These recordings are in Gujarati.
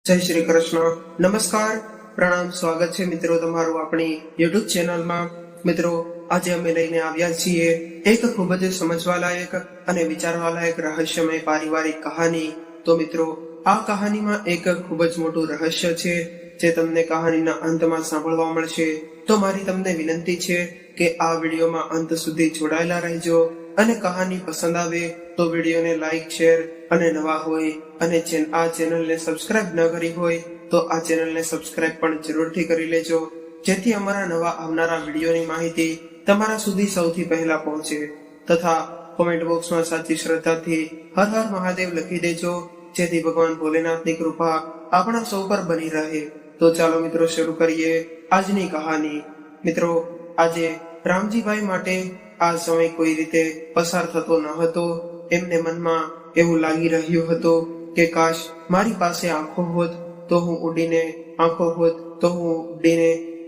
જય શ્રી કૃષ્ણ. નમસ્કાર, પ્રણામ, સ્વાગત છે મિત્રો તમારું આપણી યુટ્યુબ ચેનલમાં. મિત્રો, આજે અમે લઈને આવ્યા છીએ એક ખૂબ જ સમજવાલાયક અને વિચારવાલાયક રહસ્યમય પારિવારિક કહાની. તો મિત્રો, આ કહાનીમાં એક ખૂબ જ મોટું રહસ્ય છે જે તમને કહાનીના અંતમાં સાંભળવા મળશે. તો મારી તમને વિનંતી છે કે આ વિડીયોમાં અંત સુધી જોડાયેલા રહેજો અને કહાની પસંદ આવે તો વિડીયોને લાઈક, શેર અને નવા હોય અને આ ચેનલને સબસ્ક્રાઇબ ન કરી હોય તો આ ચેનલને સબસ્ક્રાઇબ પણ જરૂરથી કરી લેજો, જેથી અમારા નવા આવનારા વિડીયોની માહિતી તમારા સુધી સૌથી પહેલા પહોંચે. તથા કોમેન્ટ બોક્સમાં સાચી શ્રદ્ધાથી હર હર મહાદેવ લખી દેજો, જેથી ભગવાન ભોલેનાથની કૃપા આપણા સૌ પર બની રહે. તો ચાલો મિત્રો, શરૂ કરીએ આજની કહાની. મિત્રો, આજે રામજીભાઈ માટે આ સમય કોઈ રીતે પસાર થતો ન હતો. એમને મનમાં એવું લાગી રહ્યું હતું કે કાશ મારી પાસે આંખો હોત તો હું ઉડીને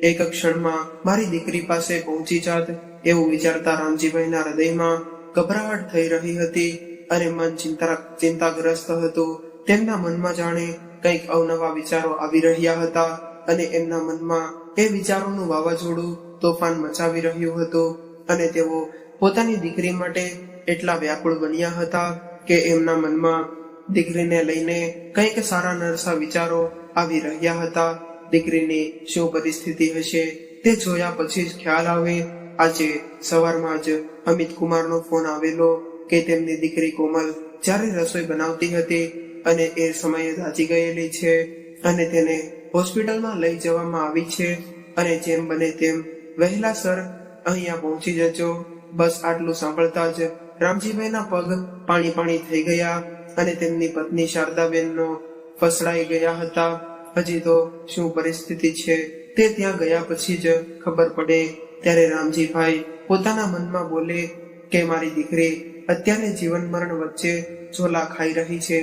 એક ક્ષણમાં મારી દીકરી પાસે પહોંચી જાત. એવું વિચારતા રામજીભાઈના હૃદયમાં ગભરાહટ થઈ રહી હતી અને મન ચિંતાગ્રસ્ત હતું. તેમના મનમાં જાણે કંઈક અવનવા વિચારો આવી રહ્યા હતા અને એમના મનમાં એ વિચારોનું વાવાઝોડું તોફાન મચાવી રહ્યું હતું અને તેઓ પોતાની દીકરી માટે એટલા વ્યાકુળ બન્યા હતા કે એમના મનમાં દીકરીને લઈને કંઈક સારા નરસા વિચારો આવી રહ્યા હતા. દીકરીની શું પરિસ્થિતિ હશે તે જોયા પછી જ ખ્યાલ આવે. આજે સવારમાં જ અમિત કુમારનો ફોન આવેલો કે તેમની દીકરી કોમલ જ્યારે રસોઈ બનાવતી હતી અને એ સમયે દાઝી ગયેલી છે અને તેને હોસ્પિટલમાં લઈ જવામાં આવી છે અને જેમ બને તેમ વહેલાસર અહીંયા પહોંચી જજો. બસ આટલું સાંભળતા જ રામજીભાઈના પગ પાણી થઈ ગયા અને તેમની પત્ની શારદાબેનનો ફસડાઈ ગયા હતા. હજી તો શું પરિસ્થિતિ છે તે ત્યાં ગયા પછી જ ખબર પડે. ત્યારે રામજીભાઈ પોતાના મનમાં બોલે કે મારી દીકરી અત્યારે જીવન મરણ વચ્ચે ઝોલા ખાઈ રહી છે.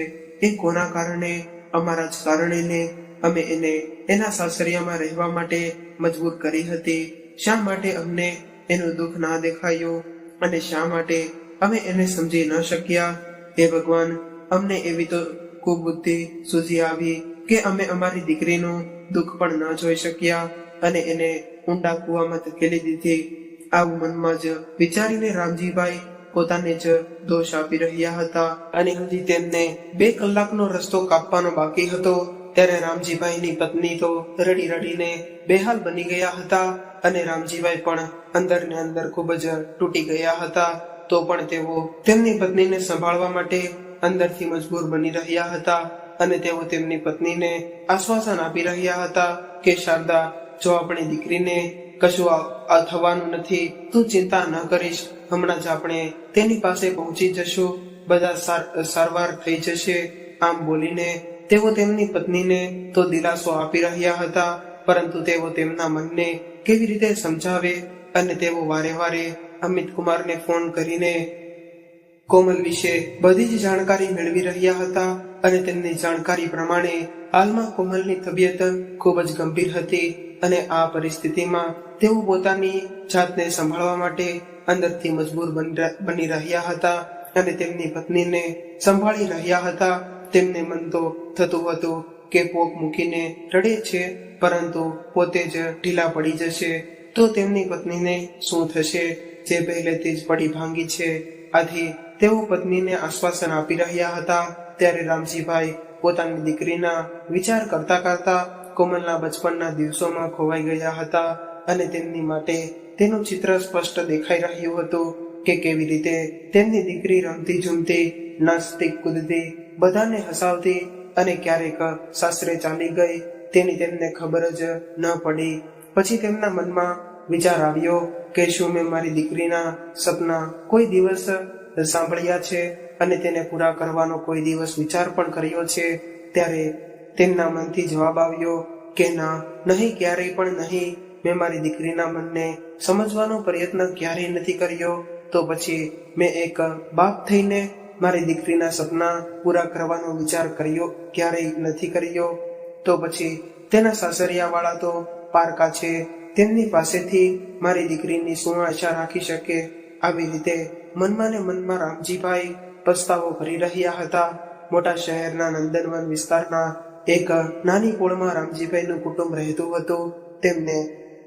એ કોના કારણે? અમારા જ કારણે અમે એને એના સાસરિયામાં રહેવા માટે મજબૂર કરી હતી. શા માટે અમને એનું દુઃખ ના દેખાયું અને શા માટે અમે એને સમજી ન શક્યા? હે ભગવાન, અમને એવી તો કુબુદ્ધિ સૂઝી આવી કે અમે અમારી દીકરીનું દુઃખ પણ ન જોઈ શક્યા અને એને ઊંડા કૂવામાં ધકેલી દીધી. આવું મનમાં જ વિચારીને રામજીભાઈ પોતાને જ દોષ આપી રહ્યા હતા અને હજી તેમને 2 કલાકનો રસ્તો કાપવાનો બાકી હતો. ત્યારે રામજીભાઈની પત્ની તો રડી રડીને બેહાલ બની ગયા હતા અને રામજીભાઈ પણ અંદર ને અંદર ખૂબ જ તૂટી ગયા હતા. તો પણ તેઓ તેમની પત્નીને સંભાળવા માટે અંદરથી મજબૂર બની રહ્યા હતા અને તેઓ તેમની પત્નીને આશ્વાસન આપી રહ્યા હતા કે શારદા, જો આપણી દીકરીને કશું થવાનું નથી, તું ચિંતા ન કરીશ. હમણાં જ આપણે તેની પાસે પહોંચી જશું, બધા સારવાર થઈ જશે. આમ બોલીને તેઓ તેમની પત્નીને તો દિલાસો આપી રહ્યા હતા, પરંતુ તેઓ તેમના મનને કેવી રીતે સમજાવે અને તેઓ વારે વારે અમિત કુમારને ફોન કરીને કોમલ વિશે બધી જ જાણકારી મેળવી રહ્યા હતા અને તેમની જાણકારી પ્રમાણે હાલમાં કોમલની તબિયત ખૂબ જ ગંભીર હતી અને આ પરિસ્થિતિમાં તેઓ પોતાની જાતને સંભાળવા માટે અંદરથી મજબૂર બની રહ્યા હતા અને તેમની પત્નીને સંભાળી રહ્યા હતા. તેમને મન તો થતું હતું કે પોક મૂકીને રડે છે, પરંતુ પોતે જ ઢીલા પડી જશે તો તેમની પત્નીને શું થશે, જે પહેલેથી જ પડી ભાંગી છે. આથી તેઓ પત્નીને આશ્વાસન આપી રહ્યા હતા. ત્યારે રામજીભાઈ પોતાની દીકરીના વિચાર કરતા કોમલના બચપનના દિવસોમાં ખોવાઈ ગયા હતા અને તેમની માટે તેનું ચિત્ર સ્પષ્ટ દેખાઈ રહ્યું હતું કે કેવી રીતે તેમની દીકરી રમતી ઝૂમતી, નાચતી કૂદતી, બધાને હસાવતી અને ક્યારેક સાસરે ચાલી ગઈ તેની તેમને ખબર જ ન પડી. પછી તેમના મનમાં વિચાર આવ્યો કે શું મેં મારી દીકરીના સપના કોઈ દિવસ સાંભળ્યા છે અને તેને પૂરા કરવાનો કોઈ દિવસ વિચાર પણ કર્યો છે? ત્યારે તેમના મનથી જવાબ આવ્યો કે ના, નહીં, ક્યારેય પણ નહીં. મેં મારી દીકરીના મનને સમજવાનો પ્રયત્ન ક્યારેય નથી કર્યો. તો પછી મેં એક બાપ થઈને મારી દીકરીના સપના પૂરા કરવાનો વિચાર ક્યારેય નથી કર્યો. તો પછી તેના સાસરિયા વાળા તો પારકા છે, તેમની પાસેથી મારી દીકરીની શું આશા રાખી શકે? આવી રીતે મનમાં ને મનમાં રામજીભાઈ પસ્તાવો કરી રહ્યા હતા. મોટા શહેરના નંદનવન વિસ્તારના એક નાની પોળમાં રામજીભાઈનું કુટુંબ રહેતું હતું. તેમને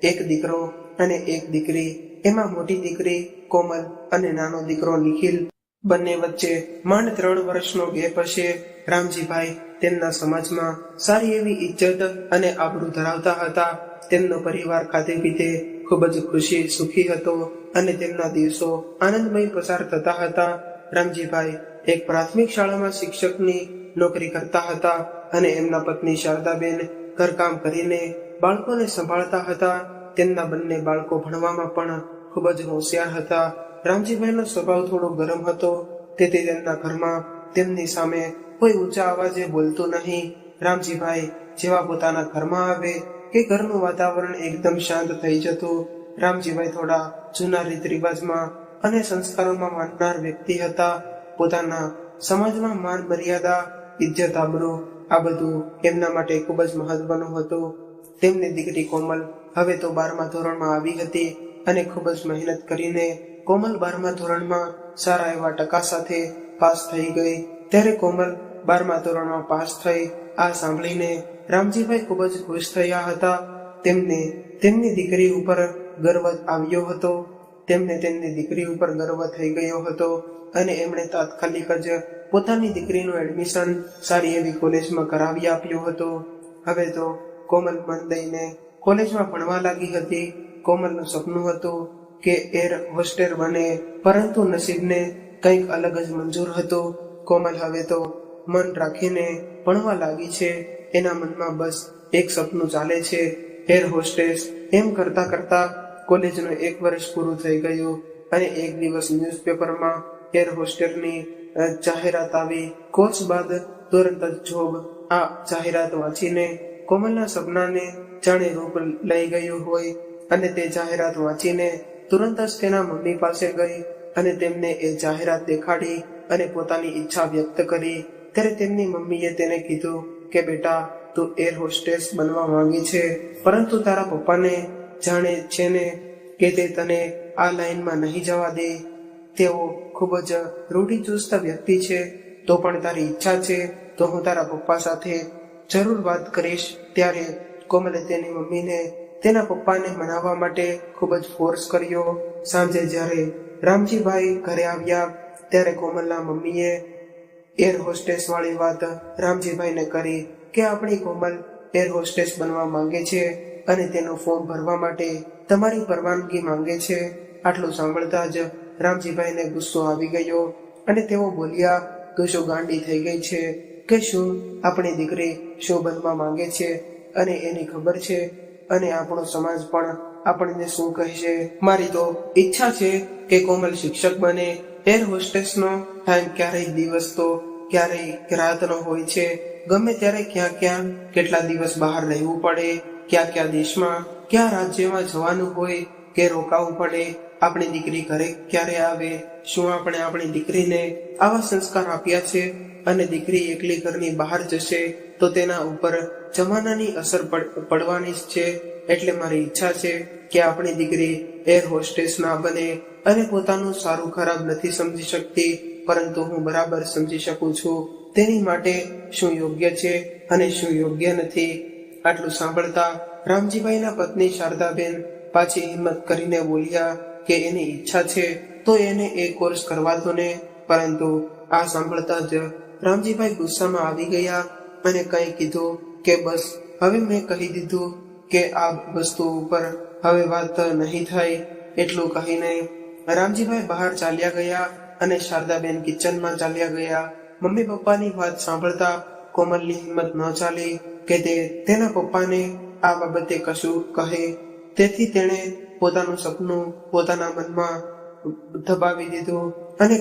એક દીકરો અને એક દીકરી. એમાં મોટી દીકરી કોમલ અને નાનો દીકરો નિખિલ. બંને વચ્ચે માંડ 3 વર્ષનો ગેપ હશે. રામજીભાઈ તેમના સમાજમાં સારી એવી ઇજ્જત અને આબરૂ ધરાવતા હતા. તેમનો પરિવાર ખાતે પીતે ખૂબ જ ખુશી સુખી હતો અને તેમના દિવસો આનંદમય પસાર થતા હતા. રામજીભાઈ એક પ્રાથમિક શાળામાં શિક્ષકની નોકરી કરતા હતા અને એમના પત્ની શારદાબેન ઘરકામ કરીને બાળકોને સંભાળતા હતા. તેમના બંને બાળકો ભણવામાં પણ ખૂબ જ હોશિયાર હતા. રામજીભાઈનો સ્વભાવ થોડો ગરમ હતો, તેથી તેમના ઘરમાં તેમની સામે કોઈ ઊંચા અવાજે બોલતું નહીં. રામજીભાઈ જેવા પોતાના ઘરમાં આવે કે ઘરનું વાતાવરણ એકદમ શાંત થઈ જતું. રામજીભાઈ થોડા જૂના રીત રિવાજમાં અને સંસ્કારોમાં માનનાર વ્યક્તિ હતા. પોતાના સમાજમાં માન મર્યાદા, ઇજ્જત આબરૂ આ બધું એમના માટે ખૂબ જ મહત્વનું હતું. તેમની દીકરી કોમલ હવે તો 12મા ધોરણમાં આવી હતી અને ખૂબ જ મહેનત કરીને કોમલ 12મા ધોરણમાં સારા એવા ટકા સાથે પાસ થઈ ગઈ. ત્યારે કોમલ 12મા ધોરણમાં પાસ થઈ. આ સાંભળીને રામજીભાઈ ખૂબ જ ખુશ થયા હતા. તેમને તેમની દીકરી ઉપર ગર્વ આવ્યો હતો. તેમને તેમની દીકરી ઉપર ગર્વ થઈ ગયો હતો અને એમણે તાત્કાલિક જ પોતાની દીકરીનું એડમિશન સારી એવી કોલેજમાં કરાવી આપ્યું હતું. હવે તો કોમલ મન દઈને કોલેજમાં ભણવા લાગી હતી. કોમલનું સપનું હતું કે એર હોસ્ટેલ બને, પરંતુ નસીબને કંઈક અલગ જ મંજૂર હતું. કોમલ હવે તો મન રાખીને ભણવા લાગી છે. એના મનમાં બસ એક સપનું ચાલે છે, એર હોસ્ટેસ. એમ કરતા કરતા કોલેજનું 1 વર્ષ પૂરું થઈ ગયું અને એક દિવસ ન્યૂઝપેપરમાં એર હોસ્ટેલની જાહેરાત આવી. કોર્સ બાદ તુરંત જ જોબ. આ જાહેરાત વાંચીને કોમલના સપનાને જાણે રૂપ લઈ ગયું હોય અને તે જાહેરાત વાંચીને તુરંત જ તેના મમ્મી પાસે ગઈ અને તેમને એ જાહેરાત દેખાડી અને પોતાની ઈચ્છા વ્યક્ત કરી. ત્યારે તેમની મમ્મીએ તેને કીધું કે બેટા, તું એર હોસ્ટેસ બનવા માંગે છે, પરંતુ તારા પપ્પાને જાણે છે ને કે તે તને આ લાઈનમાં નહીં જવા દે. તેઓ ખૂબ જ રૂઢિચુસ્ત વ્યક્તિ છે. તો પણ તારી ઈચ્છા છે તો હું તારા પપ્પા સાથે જરૂર વાત કરીશ. ત્યારે કોમલે તેની મમ્મીને તેના પપ્પાને મનાવવા માટે ખૂબ જ ફોર્સ કર્યો. સાંજે જ્યારે રામજીભાઈ ઘરે આવ્યા ત્યારે કોમલના મમ્મીએ એર હોસ્ટેસ વાળી વાત રામજીભાઈને કરી કે આપણી કોમલ એર હોસ્ટેસ બનવા માંગે છે અને તેનું ફોર્મ ભરવા માટે તમારી પરવાનગી માંગે છે. આટલું સાંભળતા જ રામજીભાઈને ગુસ્સો આવી ગયો અને તેઓ બોલ્યા, તું શું ગાંડી થઈ ગઈ છે કે શું? આપણી દીકરી શું બનવા માંગે છે અને એની ખબર છે અને આપણો સમાજ પણ આપણને શું કહેશે. મારી તો ઈચ્છા છે કે કોમલ શિક્ષક બને. એર હોસ્ટેસનો ટાઈમ ક્યારેય દિવસ તો ક્યારેય રાતનો હોય છે. ગમે ત્યારે ક્યાં કેટલા દિવસ બહાર રહેવું પડે, કયા દેશમાં કયા રાજ્યમાં જવાનું હોય કે રોકાવું પડે. આપણી દીકરી ઘરે ક્યારે આવે? શું આપણે આપણી દીકરીને આવા સંસ્કાર આપ્યા છે? અને દીકરી એકલી ઘરની બહાર જશે તો તેના ઉપર જમાનાની અસર પડવાની જ છે. એટલે મારી ઈચ્છા છે કે આપણી દીકરી એર હોસ્ટેસ ના બને. અને પોતાનું સારું ખરાબ નથી સમજી શકતી, પરંતુ હું બરાબર સમજી શકું છું તેની માટે શું યોગ્ય છે અને શું યોગ્ય નથી. આટલું સાંભળતા રામજીભાઈના પત્ની શારદાબેન પાછી હિંમત કરીને બોલ્યા કે એની ઈચ્છા છે તો એને એ કોર્સ કરવા દો ને. પરંતુ આ સાંભળતા જ રામજીભાઈ ગુસ્સામાં આવી ગયા અને કંઈ કીધું કે બસ હવે મેં કહી દીધું કે આ વસ્તુ ઉપર હવે વાત નહીં થાય. એટલું કહીને રામજીભાઈ બહાર ચાલ્યા ગયા અને શારદાબેન કિચનમાં ચાલ્યા ગયા. મમ્મી પપ્પાની વાત સાંભળતા કોમલની હિંમત ન ચાલી કે તે તેના પપ્પાને આ બાબતે કશું કહે. તેથી તેણે પોતાનું સપનું પોતાના મનમાં દબાવી દીધું અને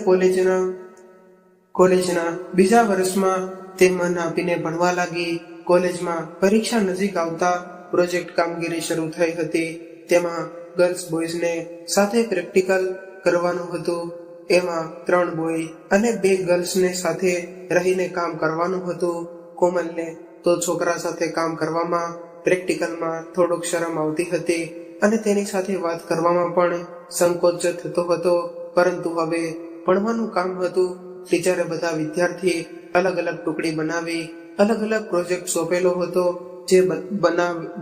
કોલેજના બીજા વર્ષમાં તે મન આપીને ભણવા લાગી. કોલેજમાં પરીક્ષા નજીક આવતા પ્રોજેક્ટ કામગીરી શરૂ થઈ હતી. તેમાં ગર્લ્સ બોયઝને સાથે પ્રેક્ટિકલ કરવાનું હતું. એમાં 3 બોય અને 2 ગર્લ્સને સાથે રહીને કામ કરવાનું હતું. કોમલને તો છોકરા સાથે કામ કરવામાં પ્રેક્ટિકલમાં થોડોક શરમ આવતી હતી અને તેની સાથે વાત કરવામાં પણ સંકોચ થતો હતો. પરંતુ હવે ભણવાનું કામ હતું. ટીચરે બધા વિદ્યાર્થી અલગ અલગ ટુકડી બનાવી અલગ અલગ પ્રોજેક્ટ સોંપેલો હતો જે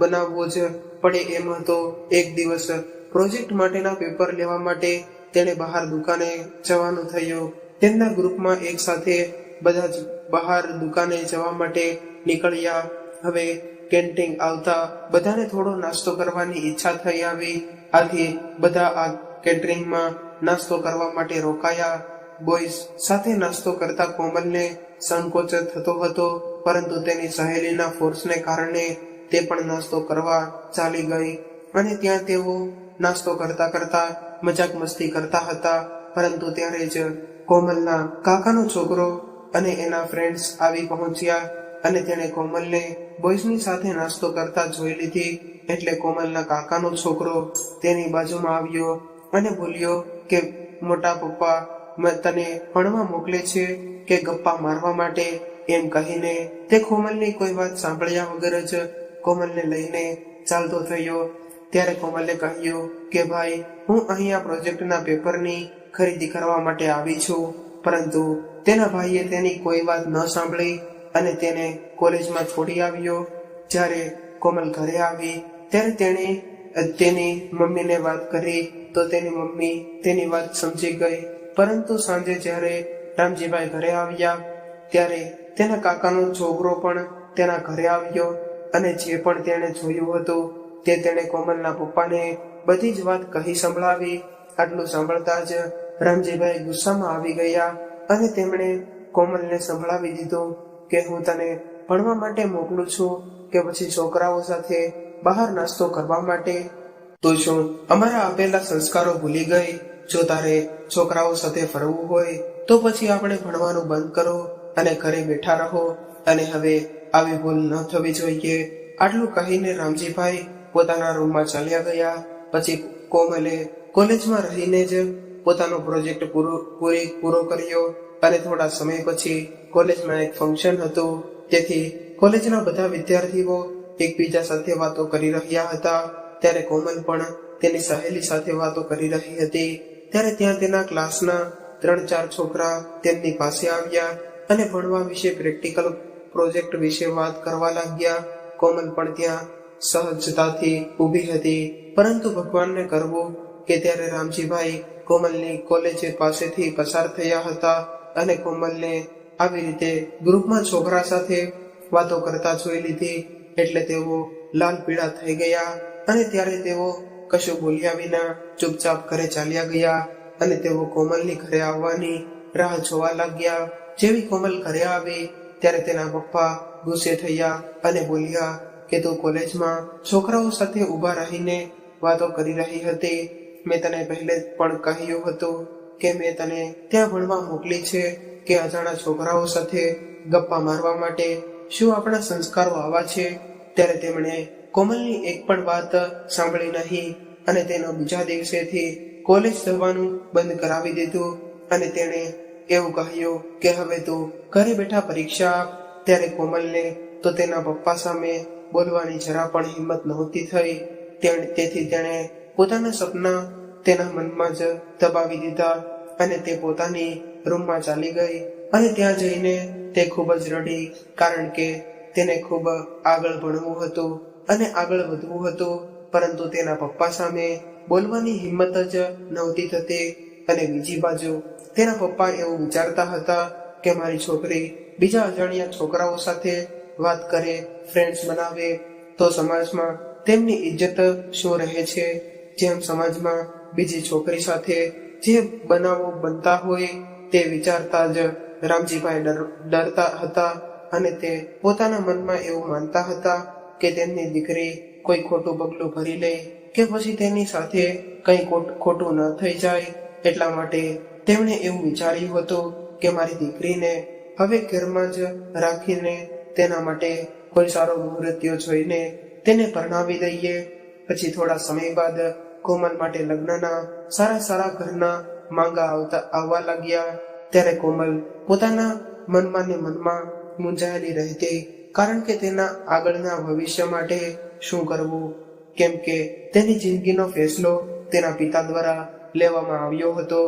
બનાવવો જ પડે એમ હતો. એક દિવસ પ્રોજેક્ટ માટેના પેપર લેવા માટે તેણે બહાર દુકાને જવાનું થયું. તેમના ગ્રુપમાં એક સાથે બધા જ બહાર દુકાને જવા માટે નીકળ્યા. હવે કેન્ટીન આવતા બધાને થોડો નાસ્તો કરવાની ઈચ્છા થઈ આવી. આથી બધા આ કેટરિંગમાં નાસ્તો કરવા માટે રોકાયા. બોયઝ સાથે નાસ્તો કરતા કોમલને સંકોચ થતો હતો, પરંતુ તેની સહેલીના ફોર્સને કારણે તે પણ નાસ્તો કરવા ચાલી ગઈ અને ત્યાં તેઓ નાસ્તો કરતા કરતા મજાક મસ્તી કરતા હતા. પરંતુ ત્યારે જ કોમલના કાકાનો છોકરો અને એના ફ્રેન્ડ્સ આવી પહોંચ્યા અને તેણે કોમલને બોયઝની સાથે નાસ્તો કરતા જોઈ લીધી. એટલે કોમલના કાકાનો છોકરો તેની બાજુમાં આવ્યો અને બોલ્યો કે મોટા પપ્પા તને ભણવા મોકલે છે કે ગપ્પા મારવા માટે, એમ કહીને તે કોમલની કોઈ વાત સાંભળ્યા વગર જ કોમલને લઈને ચાલતો થયો. ત્યારે કોમલે કહ્યું કે ભાઈ, હું અહીંયા પ્રોજેક્ટના પેપરની ખરીદી કરવા માટે આવી છું. પરંતુ તેના ભાઈએ તેની કોઈ વાત ન સાંભળી અને તેને કોલેજમાં છોડી આવ્યો. જ્યારે કોમલ ઘરે આવી ત્યારે તેણે તેની મમ્મીને વાત કરી તો તેની મમ્મી તેની વાત સમજી ગઈ. પરંતુ સાંજે જ્યારે રામજીભાઈ ઘરે આવ્યા ત્યારે તેના કાકાનો છોકરો પણ તેના ઘરે આવ્યો અને જે પણ તેણે જોયું હતું તે તેણે કોમલના પપ્પાને બધી જ વાત કહી સંભળાવી. આટલું સાંભળતા જ રામજીભાઈ ગુસ્સામાં આવી ગયા અને તેમણે કોમલને સંભળાવી દીધું કે હું તને ભણવા માટે મોકલું છું કે પછી છોકરાઓ સાથે બહાર નાસ્તો કરવા માટે? તો શું અમારા આપેલા સંસ્કારો ભૂલી ગઈ? જો તારે છોકરાઓ સાથે ફરવું હોય તો પછી આપણે ભણવાનું બંધ કરો અને ઘરે બેઠા રહો, અને હવે આવી ભૂલ ન થવી જોઈએ. આટલું કહીને રામજીભાઈ પોતાના રૂમમાં ચાલ્યા ગયા. પછી કોમલે કોલેજમાં રહીને જ પોતાનો પ્રોજેક્ટ પૂરો કર્યો અને થોડા સમય પછી કોલેજમાં એક ફંક્શન હતું. તેથી કોલેજના બધા વિદ્યાર્થીઓ એકબીજા સાથે વાતો કરી રહ્યા હતા. ત્યારે કોમલ પણ તેની સહેલી સાથે વાતો કરી રહી હતી. ત્યારે ત્યાં તેના ક્લાસના 3-4 છોકરા તેમની પાસે આવ્યા અને ભણવા વિશે, પ્રેક્ટિકલ પ્રોજેક્ટ વિશે વાત કરવા લાગ્યા. કોમલ પણ ત્યાં સહજતાથી ઊભી હતી. પરંતુ ભગવાનને કરવું કે ત્યારે રામજીભાઈ કોમલની કોલેજ પાસેથી પસાર થયા હતા અને કોમલને આવી રીતે ગ્રુપમાં છોકરા સાથે વાતો કરતા જોઈ લીધી. એટલે તેઓ લાલ પીળા થઈ ગયા અને ત્યારે તેઓ કશું બોલ્યા વિના ચૂપચાપ ઘરે ચાલ્યા ગયા અને તેઓ કોમલની ઘરે આવવાની રાહ જોવા લાગ્યા. જેવી કોમલ ઘરે આવી ત્યારે તેના પપ્પા ગુસ્સે થયા અને બોલ્યા કે તું કોલેજમાં છોકરાઓ સાથે ઊભા રહીને વાતો કરી રહી હતી. મેં તને પહેલે પણ કહ્યું હતું કે મેં તને ત્યાં ભણવા મોકલી છે કે અજાણા છોકરાઓ સાથે ગપ્પા મારવા માટે? શું આપણા સંસ્કારો આવા છે? ત્યારે તેમણે કોમલની એક પણ વાત સાંભળી નહીં અને તેનો બીજા દિવસેથી કોલેજ જવાનું બંધ કરાવી દીધું અને તેણે એવું કહ્યું કે હવે તું ઘરે બેઠા પરીક્ષા આપ. ત્યારે કોમલને તો તેના પપ્પા સામે બોલવાની જરા પણ હિંમત નહોતી થઈ. તેથી તેણે પોતાના સપના તેના મનમાં જ દબાવી દીધા અને તે પોતાની રૂમમાં ચાલી ગઈ અને ત્યાં જઈને તે ખૂબ જ રડી, કારણ કે તેને ખૂબ આગળ ભણવું હતું અને આગળ વધવું હતું, પરંતુ તેના પપ્પા સામે બોલવાની હિંમત જ નહોતી થતી. અને બીજી બાજુ તેના પપ્પા એવું વિચારતા હતા કે મારી છોકરી બીજા અજાણ્યા છોકરાઓ સાથે વાત કરે, ફ્રેન્ડ્સ બનાવે તો સમાજમાં તેમની ઇજ્જત શું રહે છે? જેમ સમાજમાં બીજી છોકરી સાથે જે બનાવો બનતા હોય તે વિચારતા જ રામજીભાઈ ડરતા હતા અને તે પોતાના મનમાં એવું માનતા હતા કે તેમની દીકરી કોઈ ખોટું પગલું ભરી લે કે પછી તેની સાથે કંઈ ખોટું ન થઈ જાય. એટલા માટે તેમણે એવું વિચાર્યું હતું કે મારી દીકરીને હવે ઘરમાં જ રાખીને તેના માટે કોઈ સારો મુહૂર્ત્યો જોઈને તેને પરણાવી દઈએ. પછી થોડા સમય બાદ કોમલ માટે લગ્નના સારા ઘરના માંગા આવવા લાગ્યા. ત્યારે કોમલ પોતાના મનમાં ને મનમાં મૂંઝાયેલી રહેતી, કારણ કે તેના આગળના ભવિષ્ય માટે શું કરવું, કેમ કે તેની જિંદગીનો ફેસલો તેના પિતા દ્વારા લેવામાં આવ્યો હતો.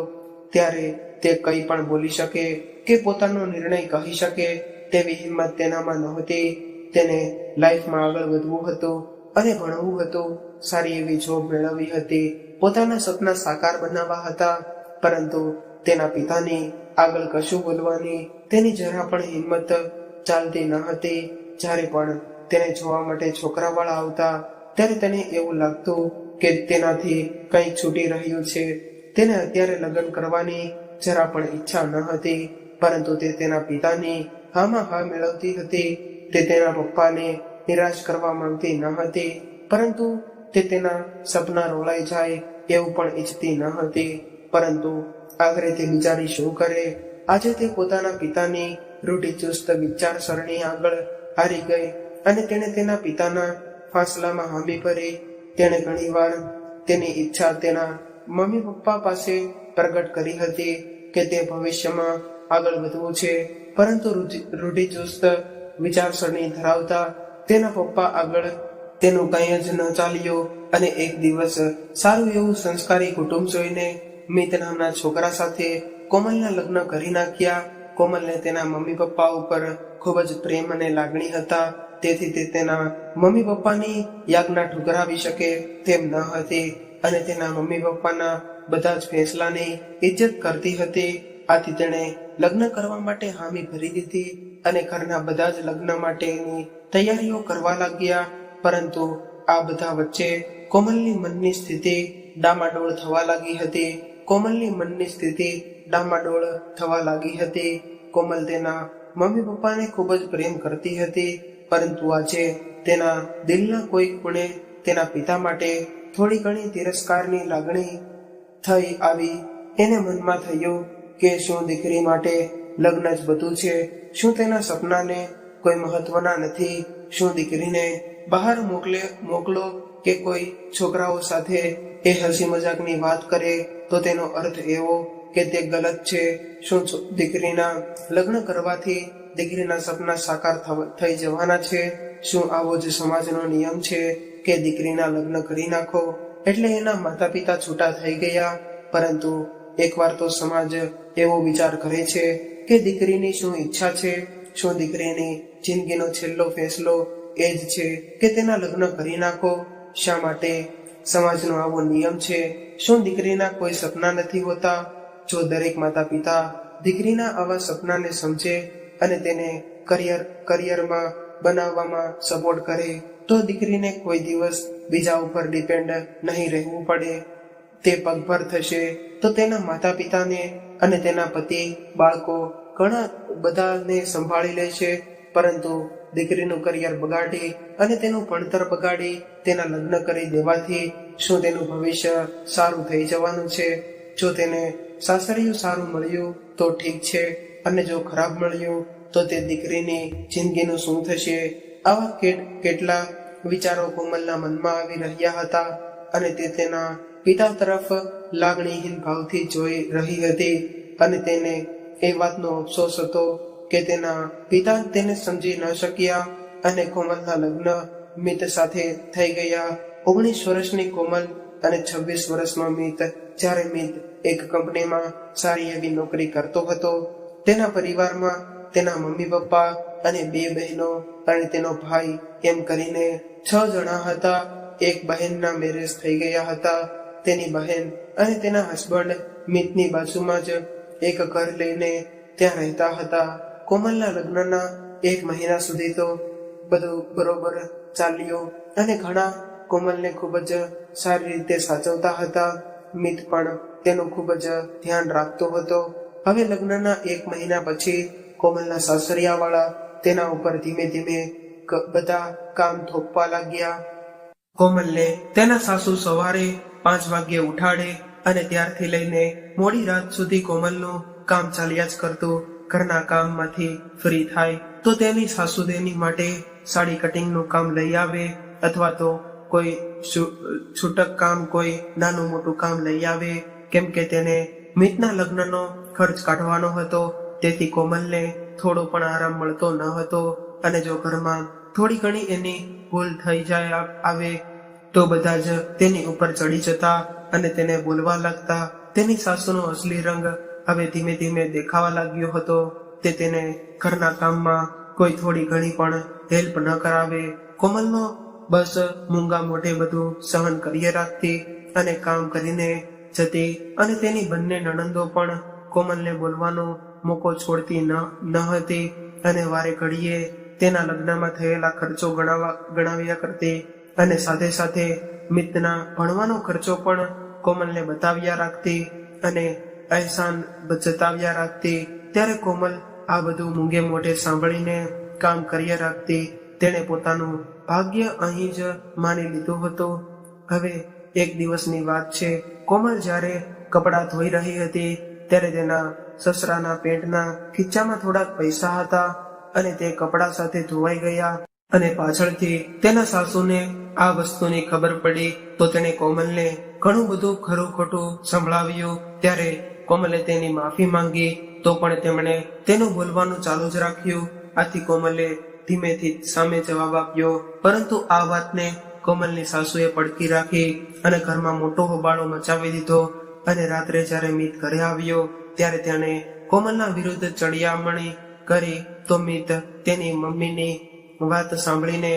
ત્યારે તે કંઈ પણ બોલી શકે કે પોતાનો નિર્ણય કહી શકે તેવી હિંમત તેનામાં નહોતી. તેને લાઈફમાં આગળ વધવું હતું અને ભણવું હતું, સારી એવી જોબ મેળવવી હતી, પોતાના સપના સાકાર બનાવવા હતા. પરંતુ તેના પિતાની આગળ કશું બોલવાની તેની જરા પણ હિંમત ચાલતી ન હતી. જ્યારે પણ તેને જોવા માટે છોકરાવાળા આવતા ત્યારે તેને એવું લાગતું કે તેનાથી કંઈક છૂટી રહ્યું છે. તેને અત્યારે લગ્ન કરવાની જરા પણ ઈચ્છા ન હતી, પરંતુ તે તેના પિતાની હામાં હા મેળવતી હતી. તે તેના પપ્પાને નિરાશ કરવા માંગતી ન હતી, પરંતુ તે તેના સપના રોળાઈ જાય એવું પણ ઈચ્છતી ન હતી. પરંતુ આખરે તે બિચારી શું કરે? આજે તે પોતાના પિતાની રૂઢિચુસ્ત વિચારસરણી આગળ હારી ગઈ અને તેણે તેના પિતાના ફાસલામાં હામી ભરી. તેણે ઘણીવાર તેની ઈચ્છા તેના મમ્મી પપ્પા પાસે પ્રગટ કરી હતી કે તે ભવિષ્યમાં આગળ વધવું છે, પરંતુ રૂઢિચુસ્ત વિચારસરણી ધરાવતા તેના પપ્પા આગળ તેનું કંઈ જ ન ચાલ્યું. અને એક દિવસ સારું એવું સંસ્કારી કુટુંબ જોઈને મિત નામના છોકરા સાથે કોમલના લગ્ન કરી નાખ્યા. કોમલને તેના મમ્મી પપ્પા ઉપર ખૂબ જ પ્રેમ અને લાગણી હતા, તેથી તે તેના મમ્મી પપ્પાની યાજ્ઞા ઠુકરાવી શકે તેમ ન હતી અને તેના મમ્મી પપ્પાના બધા જ ફેસલાની ઇજ્જત કરતી હતી. આથી તેણે લગ્ન કરવા માટે હામી ભરી દીધી અને ઘરના બધા જ લગ્ન માટેની તૈયારીઓ કરવા લાગ્યા. પરંતુ આ બધા વચ્ચે કોમલની મનની સ્થિતિ ડામાડોળ થવા લાગી હતી. કોમલ તેના મમ્મી પપ્પાને ખૂબ જ પ્રેમ કરતી હતી, પરંતુ આજે તેના દિલના કોઈ ખૂણે તેના પિતા માટે થોડી ઘણી તિરસ્કારની લાગણી થઈ આવી. એને મનમાં થયું કે શું દીકરી માટે લગ્ન જ બધું છે? શું તેના સપનાને કોઈ મહત્વના નથી? શું દીકરીને બહાર મોકલો કે કોઈ છોકરાઓ સાથે એ હસી મજાકની વાત કરે તો તેનો અર્થ એવો કે તે ગલત છે? શું દીકરીના લગ્ન કરવાથી દીકરીના સપના સાકાર થઈ જવાના છે? શું આવો જ સમાજનો નિયમ છે કે દીકરીના લગ્ન કરી નાખો એટલે એના માતા પિતા છૂટા થઈ ગયા? પરંતુ એકવાર તો સમાજ એવો વિચાર કરે છે કે દીકરીની શું ઈચ્છા છે? શું દીકરીની જિંદગીનો છેલ્લો ફેસલો એ જ છે કે તેના લગ્ન કરી નાખો? શા માટે સમાજનો આવો નિયમ છે? શું દીકરીના કોઈ સપના નથી હોતા? જો દરેક માતા પિતા દીકરીના આવા સપનાને સમજે અને તેને કરિયરમાં બનાવવામાં સપોર્ટ કરે તો દીકરીને કોઈ દિવસ બીજા ઉપર ડિપેન્ડ નહીં રહેવું પડે. તે પગભર થશે તો તેના માતા પિતાને અને તેના પતિ બાળકો ઘણા બધાને સંભાળી લેશે. પરંતુ દીકરીનું કરિયર બગાડી અને તેનું ભણતર બગાડી તેના લગ્ન કરી દેવાથી શું તેનું ભવિષ્ય સારું થઈ જવાનું છે? જો તેને સાસરિયું સારું મળ્યું તો ઠીક છે, અને જો ખરાબ મળ્યું તો તે દીકરીની જિંદગીનું શું થશે? આવા કેટલા વિચારો કોમલના મનમાં આવી રહ્યા હતા અને તે તેના પિતા તરફ લાગણીહીન ભાવથી જોઈ રહી હતી. અને તેને એ વાતનો અફસોસ હતો કે તેના પિતા તેને સમજી ન શક્યા અને કોમલના લગ્ન મિત સાથે થઈ ગયા. 19 વર્ષની કોમલ અને 26 વર્ષનો મિત. જ્યારે મિત એક કંપનીમાં સારી એવી નોકરી કરતો હતો. તેના પરિવારમાં તેના મમ્મી પપ્પા અને 2 બહેનો અને તેનો ભાઈ એમ કરીને 6 જણા હતા. એક બહેનના મેરેજ થઈ ગયા હતા. તેની બહેન અને તેના હસબન્ડ મિતની બાજુમાં જ એક ઘર લઈને ત્યાં રહેતા હતા. કોમલના લગ્નના 1 મહિના સુધી તો બધું બરોબર ચાલ્યું અને ઘણા કોમલને ખૂબ જ સારી રીતે સાચવતા હતા. મિત પણ તેનું ખૂબ જ ધ્યાન રાખતો હતો. હવે લગ્નના 1 મહિના પછી કોમલના સાસરિયાવાળા તેના ઉપર ધીમે ધીમે બધા કામ થોપવા લાગ્યા. કોમલને તેના સાસુ સવારે 5 વાગ્યે ઉઠાડે અને ત્યારથી લઈને મોડી રાત સુધી કોમલનું કામ ચાલ્યા જ કરતું. ઘરના કામમાંથી ફ્રી થાય તો તેની સાસુ તેની માટે સાડી કટિંગનું કામ લઈ આવે અથવા તો કોઈ છૂટક કામ, કોઈ નાનું મોટું કામ લઈ આવે, કેમ કે તેને મિતના લગ્નનો ખર્ચ કાઢવાનો હતો. તેથી કોમલને થોડો પણ આરામ મળતો ન હતો અને જો ઘરમાં થોડી ઘણી એની ભૂલ થઈ જાય આવે તો બધા જ તેની ઉપર ચડી જતા અને તેને બોલવા લાગતા. તેની સાસુનો અસલી રંગ હવે ધીમે ધીમે દેખાવા લાગ્યો હતો. તે તેને ઘરના કામમાં કોઈ થોડી ઘણી પણ હેલ્પ ન કરાવે. કોમલનો બસ મૂંગા મોઢે બધું સહન કરીએ રાખતી અને કામ કરીને જતી, અને તેની બંને નણંદો પણ કોમલને બોલવાનો મોકો છોડતી ન હતી અને વારે ઘડીએ તેના લગ્નમાં થયેલા ખર્ચો ગણાવ્યા કરતી અને સાથે સાથે મિતના ભણવાનો ખર્ચો પણ કોમલને બતાવ્યા રાખતી અને અહેસાન જતાવ્યા રાખતી. ત્યારે કોમલ આ બધું મૂંગે મોઢે સાંભળીને કામ કર્યા રાખતી. તેણે પોતાનું ભાગ્ય અહીં જ માની લીધું હતું. હવે એક દિવસની વાત છે. કોમલ જ્યારે કપડાં ધોઈ રહી હતી ત્યારે તેના સસરાના પેન્ટના ખીચામાં થોડાક પૈસા હતા અને તે કપડા સાથે ધોવાઈ ગયા અને પાછળથી તેના સાસુને આ વસ્તુની ખબર પડી તો તેણે કોમલને ઘણું બધું ખરું ખોટું સંભળાવ્યું. ત્યારે કોમલે તેની માફી માંગી તો પણ તેમણે તેનું બોલવાનું ચાલુ જ રાખ્યું. આથી કોમલે ધીમેથી સામે જવાબ આપ્યો, પરંતુ આ વાતને કોમલની સાસુએ પડકી રાખી અને ઘરમાં મોટો હોબાળો મચાવી દીધો. અને રાત્રે જ્યારે મિત ઘરે આવ્યો ત્યારે તેણે કોમલના વિરુદ્ધ ચડિયામણી કરી તો મિત તેની મમ્મીની વાત સાંભળીને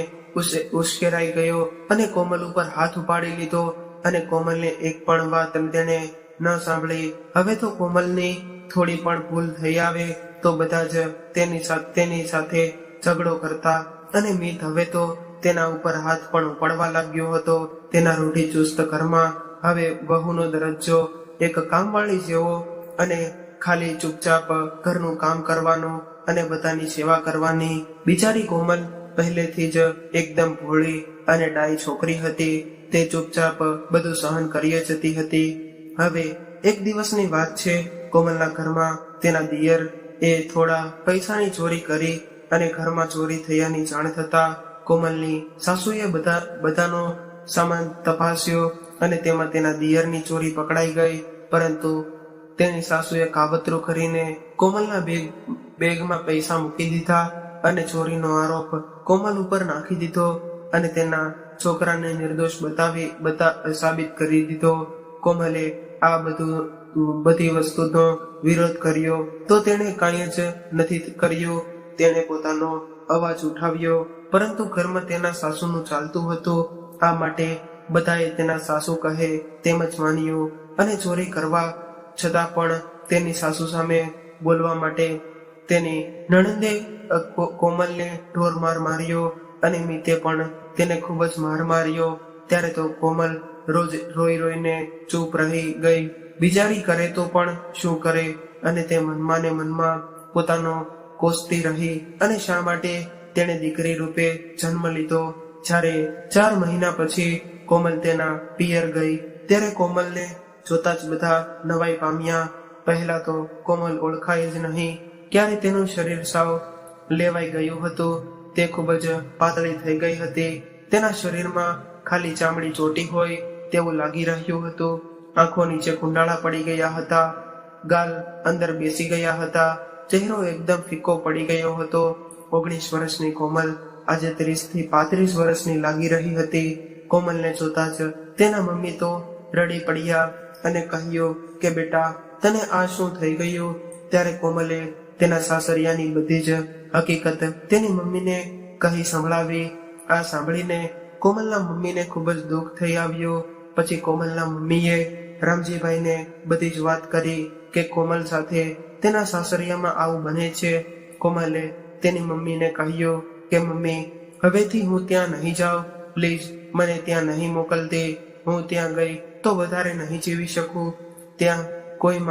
ઉશ્કેરાઈ ગયો અને કોમલ ઉપર હાથ ઉપાડી લીધો અને કોમલને એક પણ વાત તેણે ન સાંભળી. હવે તો કોમલની થોડી પણ ભૂલ થઈ આવે તો બધા જ તેની સાથે ઝઘડો કરતા અને મિત હવે તો તેના ઉપર હાથ પણ ઉપાડવા લાગ્યો હતો. તેના રૂઢિચુસ્ત ઘરમાં હવે વહુનો દરજ્જો એક કામવાળી જેવો અને ખાલી ચૂપચાપ ઘરનું કામ કરવાનું અને બધાની સેવા કરવાની. બિચારી કોમલ પહેલેથી જ એકદમ ભોળી અને ડાઈ છોકરી હતી. તે ચૂપચાપ બધું સહન કરી જતી હતી. હવે એક દિવસની વાત છે. કોમલના ઘરમાં તેના દિયર એ થોડા પૈસાની ચોરી કરી અને ઘરમાં ચોરી થયાની જાણ થતા કોમલની સાસુએ બધાનો સામાન તપાસ્યો અને તેમાં તેના દિયરની ચોરી પકડાઈ ગઈ. પરંતુ તેની સાસુએ કાવતરું કરીને કોમલના બેગમાં પૈસા મૂકી દીધા અને ચોરીનો આરોપ કોમલ ઉપર નાખી દીધો અને તેના છોકરાને નિર્દોષ સાબિત કરી દીધો. કોમલે આ બધી વસ્તુનો વિરોધ કર્યો તો તેણે કાંઈ જ નથી કર્યું. તેણે પોતાનો અવાજ ઉઠાવ્યો, પરંતુ ઘરમાં તેના સાસુનું ચાલતું હતું. આ માટે બધાએ તેના સાસુ કહે તેમ જ માન્યું અને ચોરી કરવા છતાં પણ તેની સાસુ સામે બોલવા માટે તેની નણંદે કોમલને ઢોરમાર માર્યો અને મિતે પણ તેને ખૂબ જ માર માર્યો. ત્યારે તો કોમલ રોજ રોઈને ચૂપ રહી ગઈ. બિચારી કરે તો પણ શું કરે અને તે મનમાં ને મનમાં પોતાનો કોસતી રહી. અને શા માટે તેણે દીકરી રૂપે જન્મ લીધો. જ્યારે 4 મહિના પછી કોમલ તેના પિયર ગઈ ત્યારે કોમલને જોતા જ બધા નવાઈ પામ્યા. પહેલા તો કોમલ ઓળખાય જ નહીં. ક્યારે તેનું શરીર સાવ લેવાઈ ગયું હતું. તે ખૂબ જ પાતળી થઈ ગઈ હતી. તેના શરીરમાં ખાલી ચામડી ચોટી હોય તેવું લાગી રહ્યું હતું. આંખો નીચે કુંડાળા પડી ગયા હતા. ગાલ અંદર બેસી ગયા હતા. ચહેરો એકદમ ફીકો પડી ગયો હતો. 19 વર્ષની કોમલ આજે 30 થી 35 વર્ષની લાગી રહી હતી. કોમલને જોતા જ તેના મમ્મી તો રડી પડ્યા અને કહ્યું કે બેટા, તને આ શું થઈ ગયું? ત્યારે કોમલે તેના સાસરિયાની બધી જ હકીકત તેની મમ્મીને કહી સંભળાવી. આ સાંભળીને કોમલના મમ્મીને ખૂબ જ દુઃખ થઈ આવ્યું. પછી કોમલના મમ્મીએ રામજીભાઈને બધી જ વાત કરી કે કોમલ સાથે તેના સાસરિયામાં આવું બને છે. કોમલે તેની મમ્મીને કહ્યું કે મમ્મી, હવેથી હું ત્યાં નહીં જાઉં. પ્લીઝ મને ત્યાં નહીં મોકલતી. હું ત્યાં ગઈ તો વધારે નહીં જીવી શકું. ત્યાં કોઈ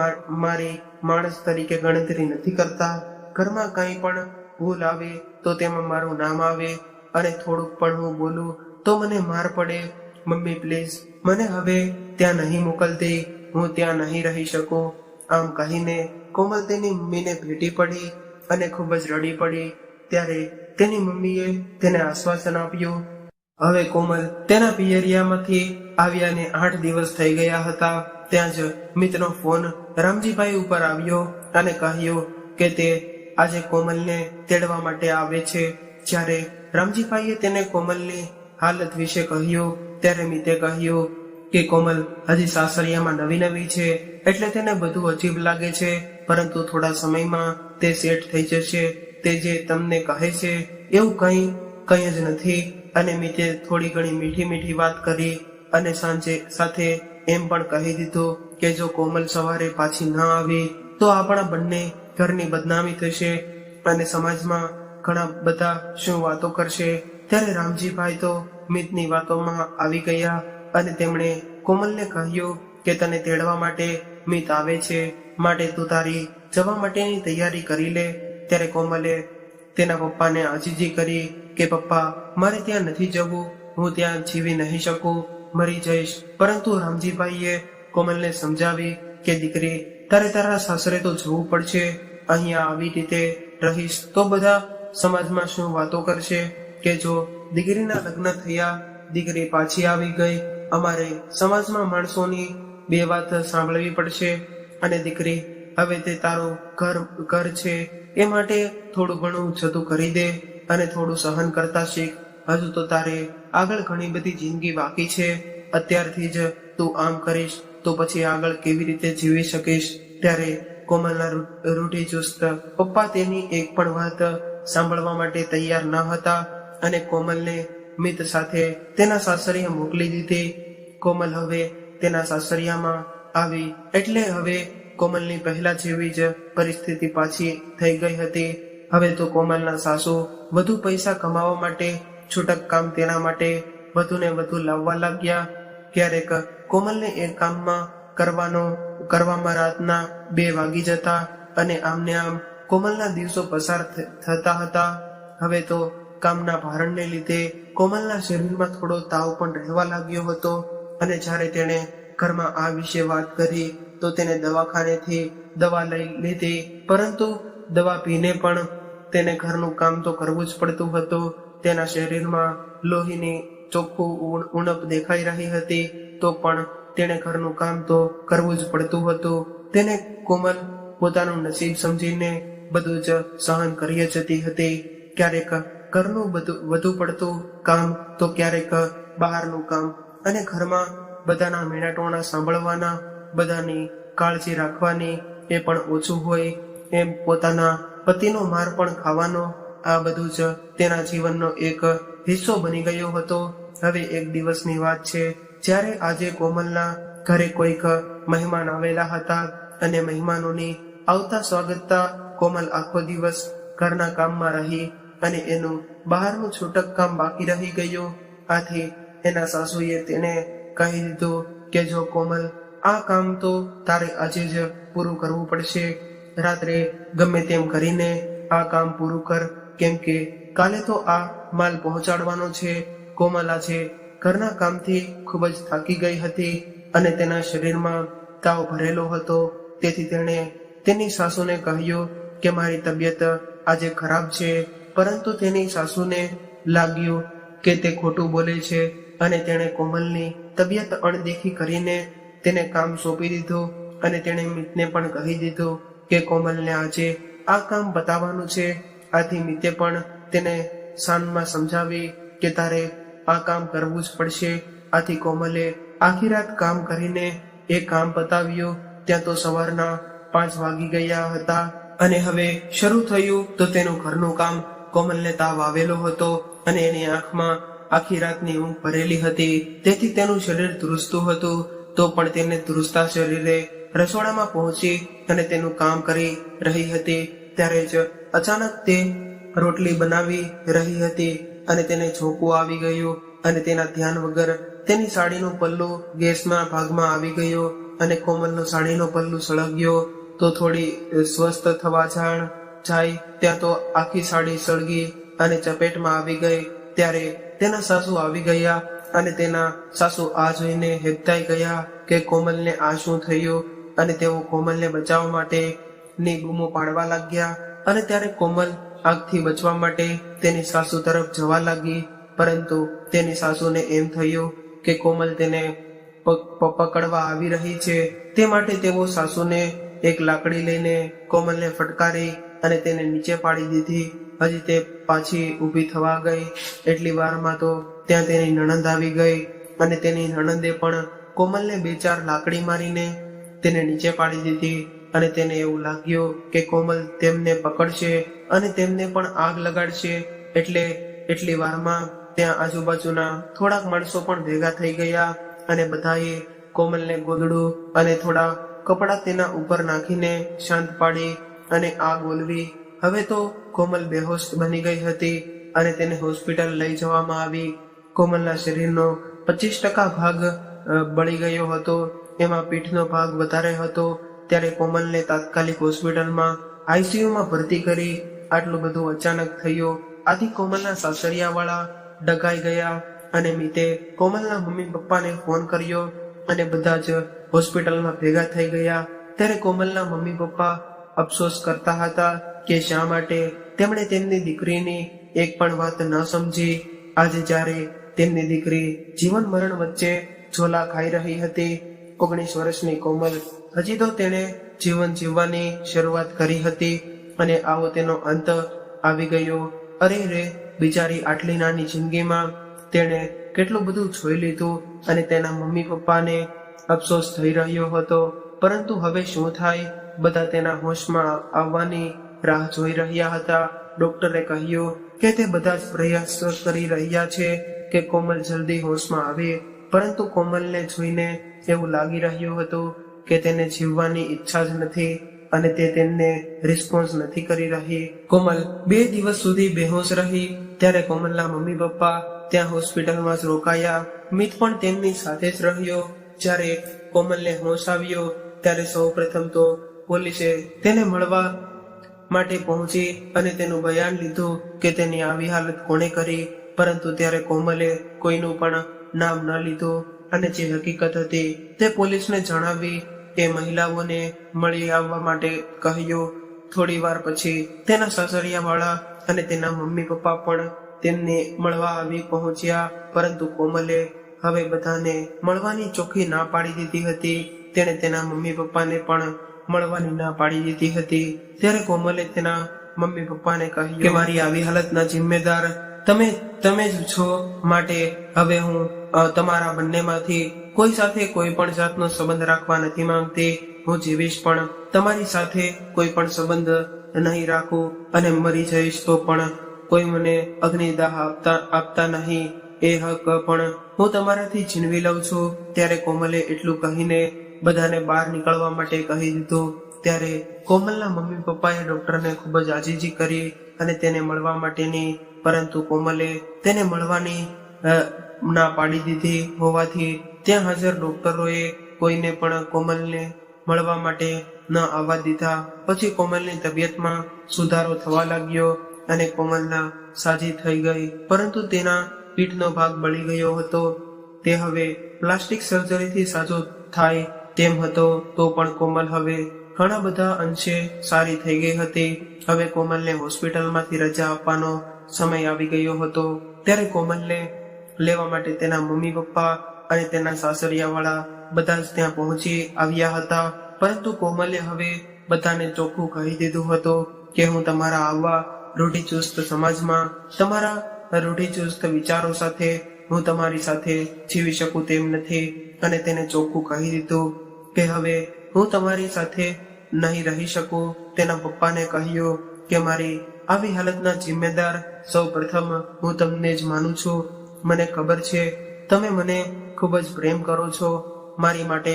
મારી માણસ તરીકે ગણતરી નથી કરતા. ઘરમાં કંઈ પણ ભૂલ આવે તો તેમાં મારું નામ આવે અને થોડુંક પણ હું બોલું તો મને માર પડે. મમ્મી પ્લીઝ મને હવે ત્યાં નહીં મોકલતી. હું ત્યાં નહીં રહી શકું. આમ કહીને કોમલ તેની મમ્મીને ભેટી પડી અને ખૂબ જ રડી પડી. ત્યારે તેની મમ્મીએ તેને આશ્વાસન આપ્યું. હવે કોમલ તેના પિયરિયામાંથી આવ્યાને 8 દિવસ થઈ ગયા હતા. ત્યાં જ મિતનો ફોન રામજીભાઈ ઉપર આવ્યો અને કહ્યું કે તે આજે કોમલને તેડવા માટે આવે છે. જ્યારે રામજીભાઈએ તેને કોમલની હાલત વિશે કહ્યું ત્યારે મિતે કહ્યું કે કોમલ હજી સાસરિયામાં નવી છે એટલે તેને બધું અજીબ લાગે છે. પરંતુ થોડા સમયમાં તે સેટ થઈ જશે. તે જે તમને કહે છે એવું કંઈ જ નથી. અને મિતે થોડી ઘણી મીઠી વાત કરી અને સાંજે સાથે એમ પણ કહી દીધું કે જો કોમલ સવારે પાછી ન આવી તો આપણા બંને ઘરની બદનામી થશે અને સમાજમાં ઘણા બધા શું વાતો કરશે. ત્યારે રામજીભાઈ તો મિતની વાતોમાં આવી ગયા અને તેમણે કોમલને કહ્યું કે તને તેડવા માટે મિત આવે છે, માટે તું તારી જવા માટેની તૈયારી કરી લે. ત્યારે કોમલે તેના પપ્પાને આજીજી કરી કે પપ્પા, મારે ત્યાં નથી જવું, હું ત્યાં જીવી નહીં શકું, મરી જઈશ. પરંતુ રામજીભાઈએ કોમલને સમજાવી કે દીકરી, તારે તારા સાસરે તો જવું પડશે. અહીંયા આવી રીતે રહીશ તો બધા સમાજમાં શું વાતો કરશે કે જો દીકરીના લગ્ન થયા, દીકરી પાછી આવી ગઈ, અમારે સમાજમાં માણસોની બે વાત સાંભળવી પડશે. અને દીકરી, હવે તે તારું ઘર છે, એ માટે થોડું ઘણું જતું કરી દે અને થોડું સહન કરતા શીખ. હજુ તો તારે આગળ ઘણી બધી જિંદગી બાકી છે. અત્યારથી જ તું આમ કરીશ તો પછી આગળ કેવી રીતે જીવી શકીશ. ત્યારે કોમલના રૂઢિચુસ્ત પપ્પા તેની એક પણ વાત સાંભળવા માટે તૈયાર ન હતા અને કોમલને મિત સાથે તેના સાસરિયા મોકલી દીધી. કોમલ હવે તેના સાસરિયામાં આવી એટલે હવે કોમલની પહેલા જેવી જ પરિસ્થિતિ પાછી થઈ ગઈ હતી. હવે તો કોમલના સાસુ વધુ પૈસા કમાવા માટે છૂટક કામ તેના માટે વધુ ને વધુ લાવવા લાગ્યા. ક્યારેક કોમલને એ કામમાં કરવામાં રાતના 2 વાગી જતા અને આમને આમ કોમલના દિવસો પસાર થતા હતા. હવે તો કામના ભારણને લીધે કોમલના શરીરમાં થોડો તાવ પણ રહેવા લાગ્યો હતો અને જ્યારે તેણે ઘરમાં આ વિશે વાત કરી તો તેને દવાખાનેથી દવા લઈ લીધી. પરંતુ દવા પીને પણ તેને ઘરનું કામ તો કરવું જ પડતું હતું. તેના શરીરમાં લોહીની ચોખ્ખું ઉણપ દેખાઈ રહી હતી તો પણ તેણે ઘરનું કામ તો કરવું જ પડતું હતું. તેને કોમલ પોતાનું નસીબ સમજીને બધું જ સહન કરી જતી હતી. ક્યારેક ઘરનું વધુ પડતું કામ તો ક્યારેક બહારનું કામ અને ઘરમાં બધાના મેણાટોણા સાંભળવાના, બધાની કાળજી રાખવાની એ પણ ઓછું હોય એમ પોતાના પતિનો માર પણ ખાવાનો, આ બધું જ તેના જીવનનો એક હિસ્સો બની ગયો હતો. હવે એક દિવસની વાત છે જ્યારે આજે કોમલના ઘરે કોઈક મહેમાન આવેલા હતા અને મહેમાનોની આવતા સ્વાગતતા કોમલ આખો દિવસ ઘરના કામમાં રહી અને એનું બહારનું છૂટક કામ બાકી રહી ગયું. આથી એના સાસુએ તેને કહી દીધું કે જો કોમલ, આ કામ તો તારે આજે જ પૂરું કરવું પડશે. રાત્રે ગમે તેમ કરીને આ કામ પૂરું કર, કેમ કે કાલે તો આ માલ પહોંચાડવાનો છે. કોમલ આજે ઘરના કામથી ખૂબ જ થાકી ગઈ હતી અને તેના શરીરમાં તાવ ભરેલો હતો. તેથી તેણે તેની સાસુને કહ્યું કે મારી તબિયત આજે ખરાબ છે. પરંતુ તેની સાસુને લાગ્યું કે તે ખોટું બોલે છે અને તેણે કોમલની તબિયત અણદેખી કરીને તેને કામ સોંપી દીધું અને તેણે મિતને પણ કહી દીધું કે કોમલને આજે આ કામ બતાવવાનું છે. આથી મિતે પણ તેને શાનમાં સમજાવી કે તારે આ કામ કરવું જ પડશે. આથી કોમલે આખી રાત કામ કરીને એ કામ બતાવ્યું. ત્યાં તો સવારના 5 વાગી ગયા હતા અને હવે શરૂ થયું તો તેનું ઘરનું કામ. કોમલને તાવ આવેલો હતો અને એની આંખમાં આખી રાતની ઊંઘ ભરેલી હતી. તેથી તેનું શરીર ધ્રુજતું હતું. તો પણ તેને ધ્રુજતા શરીરે રસોડામાં પહોંચી અને તેનું કામ કરી રહી હતી. ત્યારે જ અચાનક તે રોટલી બનાવી રહી હતી અને તેને ઝોકું આવી ગયું અને તેના ધ્યાન વગર તેની સાડીનું પલ્લું ગેસના ભાગમાં આવી ગયું અને કોમલનો સાડીનો પલ્લું સળગ્યો. તો થોડી સ્વસ્થ થવા જાય ત્યાં તો આખી સાડી સળગી અને ચપેટમાં આવી ગઈ. ત્યારે તેના સાસુ આવી ગયા અને તેના સાસુ આ જોઈને હેબતાઈ ગયા કે કોમલને આ શું થયું અને તેઓ કોમલને બચાવવા માટે ની બૂમો પાડવા લાગ્યા. અને ત્યારે કોમલ આગથી બચવા માટે તેની સાસુ તરફ જવા લાગી. પરંતુ તેની સાસુને એમ થયું કે કોમલ તેને પકડવા આવી રહી છે. તે માટે તેઓ સાસુને એક લાકડી લઈને કોમલને ફટકારી અને તેને નીચે પાડી દીધી. હજી તે પાછી ઊભી થવા ગઈ એટલી વારમાં તો ત્યાં તેની નણંદ આવી ગઈ અને તેની નણંદે પણ કોમલને 2-4 લાકડી મારીને તેને નીચે પાડી દીધી. અને તેને એવું લાગ્યું કે કોમલ તેમને પકડશે અને તેમને પણ આગ લગાડશે. એટલી વારમાં ત્યાં આજુબાજુના થોડાક માણસો પણ ભેગા થઈ ગયા અને બધાએ કોમલને ગોદડું અને થોડા કપડાં તેના ઉપર નાખીને શાંત પાડી અને આગ ઓલવી. હવે તો કોમલ બેહોશ બની ગઈ હતી અને તેને હોસ્પિટલ લઈ જવામાં આવી. કોમલના શરીરનો 25% ભાગ બળી ગયો હતો, એમાં પીઠનો ભાગ વધારે હતો. ત્યારે કોમલને તાત્કાલિક હોસ્પિટલમાં આઈસીયુમાં ભરતી કરી. આટલું બધું અચાનક થયું આથી કોમલના સાસરિયા વાળા ડગાઈ ગયા અને મિતે કોમલના મમ્મી પપ્પાને ફોન કર્યો અને બધા જ હોસ્પિટલમાં ભેગા થઈ ગયા. ત્યારે કોમલના મમ્મી પપ્પા અફસોસ કરતા હતા કે શા માટે તેમણે તેમની દીકરીની એક પણ વાત ન સમજી. આજે જ્યારે તેમની દીકરી જીવન મરણ વચ્ચે ઝોલા ખાઈ રહી હતી, 19 વર્ષની કોમલ હજી તો તેણે જીવન જીવવાની શરૂઆત કરી હતી અને આવો તેનો અંત આવી ગયો. અરે રે, બિચારી આટલી નાની જિંદગીમાં તેણે કેટલું બધું જોઈ લીધું અને તેના મમ્મી પપ્પાને અફસોસ થઈ રહ્યો હતો. પરંતુ હવે શું થાય? બધા તેના હોશમાં આવવાની રાહ જોઈ રહ્યા હતા. ડોક્ટરે કહ્યું કે તે બધા જ પ્રયાસ કરી રહ્યા છે કે કોમલ જલ્દી હોશમાં આવે, પરંતુ કોમલને જોઈને એવું લાગી રહ્યું હતું કે તેને જીવવાની ઈચ્છા જ નથી અને તે તેમને રિસ્પોન્સ નથી કરી રહી. કોમલ 2 દિવસ સુધી બેહોશ રહી. ત્યારે કોમલના મમ્મી પપ્પા ત્યાં હોસ્પિટલમાં જ રોકાયા. મિત પણ તેમની સાથે જ રહ્યો. જ્યારે કોમલને હોશ આવ્યો ત્યારે સૌ પ્રથમ તો પોલીસે તેને મળવા માટે પહોંચી અને તેનું બયાન લીધું કે તેની આવી હાલત કોણે કરી. પરંતુ ત્યારે કોમલે કોઈનું પણ નામ ન લીધું અને જે હકીકત હતી તે પોલીસને જણાવી. એ મહિલાઓને મળી આવવા માટે કહ્યું. થોડી વાર પછી તેના સાસરિયા વાળા અને તેના મમ્મી પપ્પા પણ તેમને મળવા આવી પહોંચ્યા. પરંતુ કોમલે હવે બધાને મળવાની ચોખ્ખી ના પાડી દીધી હતી. તેણે તેના મમ્મી પપ્પાને પણ મળવાની ના પાડી દીધી હતી. ત્યારે કોમલે તેના મમ્મી પપ્પાને કહ્યું કે મારી આવી હાલતના જિમ્મેદાર તમે જ છો, માટે હવે હું તમારા બંનેમાંથી કોઈ સાથે કોઈ પણ જાતનો સંબંધ રાખવા નથી માંગતી. હું જીવીશ પણ તમારી સાથે કોઈ પણ સંબંધ નહીં રાખું અને મરી જઈશ તો પણ કોઈ મને અગ્નિદાહ આપતા નહીં. એ હક પણ હું તમારાથી છીનવી લઉં છું. ત્યારે કોમલે એટલું કહીને બધાને બહાર નીકળવા માટે કહી દીધું. ત્યારે કોમલના મમ્મી પપ્પાએ ડોક્ટરને ખૂબ જ આજીજી કરી અને તેને મળવા માટેની, પરંતુ કોમલે તેને મળવાની ના પાડી દીધી હોવાથી ત્યાં હાજર ડોક્ટરોએ કોઈને પણ કોમલને મળવા માટે ન આવવા દીધા. પછી કોમલની તબિયતમાં સુધારો થવા લાગ્યો અને કોમલના સાજી થઈ ગઈ, પરંતુ તેના પીઠનો ભાગ બળી ગયો હતો. તે હવે પ્લાસ્ટિક સર્જરીથી સાજો થાય તેમ હતો. તો પણ કોમલ હવે ઘણા બધા અંશે સારી થઈ ગઈ હતી. હવે કોમલને હોસ્પિટલમાંથી રજા આપવાનો સમય આવી ગયો હતો. ત્યારે કોમલને લેવા માટે તેના મમ્મી પપ્પા અને તેના સાસરિયા વાળા બધા જ ત્યાં પહોંચી આવ્યા હતા. પરંતુ કોમલે હવે બધાને ચોખ્ખું કહી દીધું હતું કે હું તમારા આવા રૂઢિચુસ્ત સમાજમાં તમારા રૂઢિચુસ્ત વિચારો સાથે હું તમારી સાથે જીવી શકું તેમ નથી. અને તેને ચોખ્ખું કહી દીધું કે હવે હું તમારી સાથે નહીં રહી શકું. તેના પપ્પાને કહ્યું કે મારી આવી હાલતના જિમ્મેદાર સૌ પ્રથમ હું તમને જ માનું છું. મને ખબર છે તમે મને ખૂબ જ પ્રેમ કરો છો. મારી માટે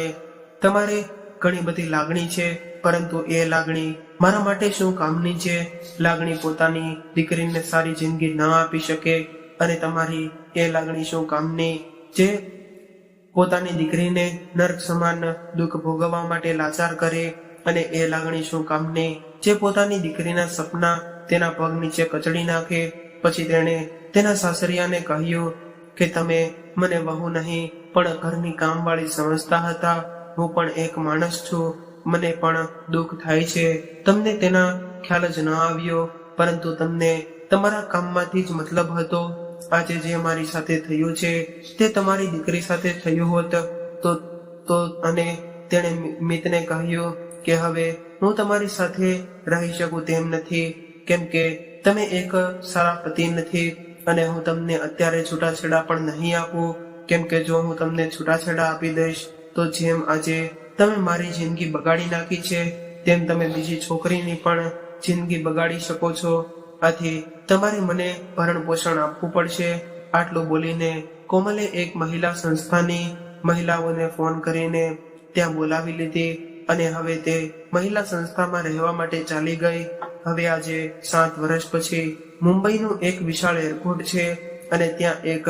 તમારે ઘણી બધી લાગણી છે, પરંતુ એ લાગણી મારા માટે શું કામની છે? લાગણી પોતાની દીકરીને સારી જિંદગી ન આપી શકે અને તમારી એ લાગણી શું કામની જે પોતાની દીકરીને નર્ક સમાન દુઃખ ભોગવવા માટે લાચાર કરે? અને એ લાગણી શું કામની જે પોતાની દીકરીના સપના તેના પગ નીચે કચડી નાખે? પછી તેણે તેના સાસરિયાને કહ્યું કે તમે મને વહુ નહીં પણ ઘરની કામવાળી સમજતા હતા. હું પણ એક માણસ છું, મને પણ દુઃખ થાય છે. તમને તેના ખ્યાલ જ ન આવ્યો, પરંતુ તમને તમારા કામમાંથી જ મતલબ હતો. આજે જે મારી સાથે થયું છે તે તમારી દીકરી સાથે થયું હોત તો અને તેણે મિતને કહ્યું કે હવે હું તમારી સાથે રહી શકું તેમ નથી, કેમ કે તમે એક સારા પતિ નથી અને હું તમને અત્યારે છૂટાછેડા પણ નહીં આપું, કેમ કે જો હું તમને છૂટાછેડા આપી દઈશ તો જેમ આજે તમે મારી જિંદગી બગાડી નાખી છે તેમ તમે બીજી છોકરીની પણ જિંદગી બગાડી શકો છો. આથી તમારે મને ભરણ પોષણ આપવું પડશે. આટલું બોલીને કોમલે એક મહિલા સંસ્થાની મહિલાઓને ફોન કરીને ત્યાં બોલાવી લીધી અને હવે તે મહિલા સંસ્થામાં રહેવા માટે ચાલી ગઈ. હવે આજે 7 વર્ષ પછી મુંબઈનું એક વિશાળ એરપોર્ટ છે અને ત્યાં એક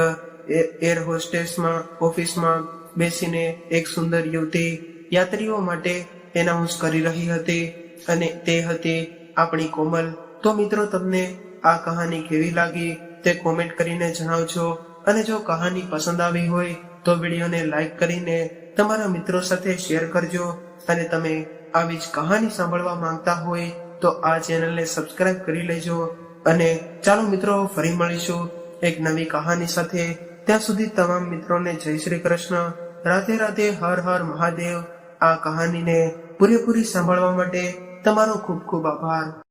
એર હોસ્ટેસમાં ઓફિસમાં બેસીને એક સુંદર યુવતી યાત્રીઓ માટે એનાઉન્સ કરી રહી હતી અને તે હતી આપણી કોમલ. તો મિત્રો, તમને આ કહાની કેવી લાગી તે કોમેન્ટ કરીને જણાવજો અને જો કહાની પસંદ આવી હોય તો વિડીયોને લાઈક કરીને તમારા મિત્રો સાથે શેર કરજો અને તમે આવી જ કહાની સાંભળવા માંગતા હોય તો આ ચેનલને સબસ્ક્રાઇબ કરી લેજો. અને ચાલો મિત્રો, ફરી મળીશું એક નવી કહાની સાથે. ત્યાં સુધી તમામ મિત્રોને જય શ્રી કૃષ્ણ, રાધે રાધે, હર હર મહાદેવ. આ કહાનીને પૂરેપૂરી સાંભળવા માટે તમારો ખૂબ ખૂબ આભાર.